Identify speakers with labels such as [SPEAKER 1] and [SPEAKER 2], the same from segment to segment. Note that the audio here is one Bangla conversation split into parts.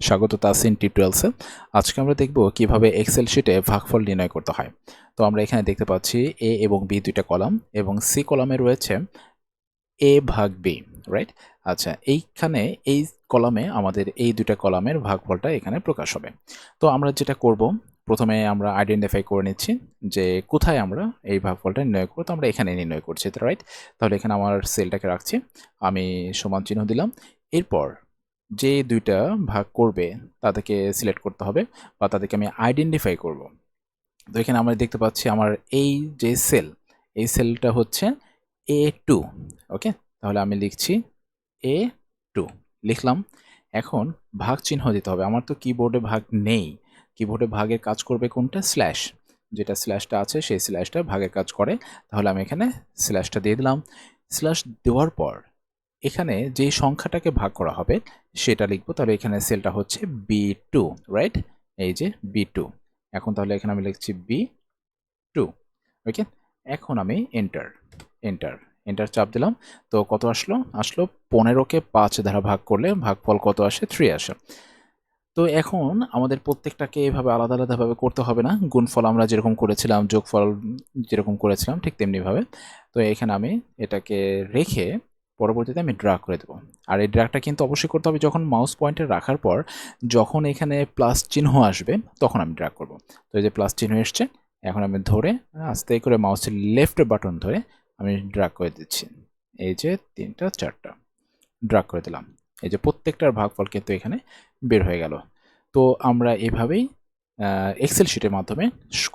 [SPEAKER 1] স্বাগত তাসিন টিউটোরিয়ালসে। আজকে আমরা দেখব কিভাবে এক্সেল শিটে ভাগফল নির্ণয় করতে হয়। তো আমরা এখানে দেখতে পাচ্ছি এ এবং বি দুইটা কলাম এবং সি কলামে রয়েছে এ ভাগ বি, রাইট? আচ্ছা, এইখানে এই কলামে আমাদের এই দুইটা কলামের ভাগফলটা এখানে প্রকাশ হবে। তো আমরা যেটা করব, প্রথমে আমরা আইডেন্টিফাই করে নিচ্ছি যে কোথায় আমরা এই ভাগফলটা নির্ণয় করব। তো আমরা এখানে নির্ণয় করছি, রাইট? তাহলে এখানে আমার সেলটাকে রাখছি, আমি সমান চিহ্ন দিলাম। এরপর যে দুইটা ভাগ করবে তাদেরকে সিলেক্ট করতে হবে বা তাদেরকে আমি আইডেন্টিফাই করব। তো এখানে আমরা দেখতে পাচ্ছি আমার এই যে সেল, এই সেলটা হচ্ছে A2। ওকে, তাহলে আমি লিখছি A2, লিখলাম। এখন ভাগ চিহ্ন দিতে হবে। আমার তো কিবোর্ডে ভাগ নেই। কিবোর্ডে ভাগের কাজ করবে কোনটা? স্ল্যাশ। যেটা স্ল্যাশটা আছে সেই স্ল্যাশটা ভাগের কাজ করে। তাহলে আমি এখানে স্ল্যাশটা দিয়ে দিলাম। স্ল্যাশ দেওয়ার পর এখানে যে সংখ্যাটাকে ভাগ করা হবে সেটা লিখবো। তাহলে এখানে সেলটা হচ্ছে B2, রাইট? এই যে B2। এখন তাহলে এখানে আমি লিখছি B2। ওকে, এখন আমি এন্টার এন্টার এন্টার চাপ দিলাম। তো কত আসলো? আসলো 15কে 5 দ্বারা ভাগ করলে ভাগফল কত আসে? 3 আসে। তো এখন আমাদের প্রত্যেকটাকে এভাবে আলাদা আলাদাভাবে করতে হবে না। গুণফল আমরা যেরকম করেছিলাম, যোগফল যেরকম করেছিলাম ঠিক তেমনিভাবে। তো এখানে আমি এটাকে রেখে পরবর্তীতে আমি ড্র্যাগ করে দেবো। আর এই ড্র্যাগটা কিন্তু অবশ্যই করতে হবে যখন মাউস পয়েন্টার রাখার পর যখন এখানে প্লাস চিহ্ন আসবে তখন আমি ড্র্যাগ করব। তো এই যে প্লাস চিহ্ন এসছে, এখন আমি ধরে আস্তে করে মাউসের লেফট বাটন ধরে আমি ড্র্যাগ করে দিচ্ছি। এই যে 3টা 4টা ড্র্যাগ করে দিলাম। এই যে প্রত্যেকটার ভাগফল কিন্তু এখানে বের হয়ে গেল। তো আমরা এভাবেই এক্সেল শিটের মাধ্যমে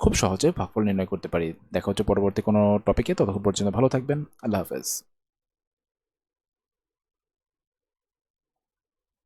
[SPEAKER 1] খুব সহজে ভাগফল নির্ণয় করতে পারি। দেখা হচ্ছে পরবর্তী কোনো টপিকে। ততক্ষণ পর্যন্ত ভালো থাকবেন। আল্লাহ হাফেজ।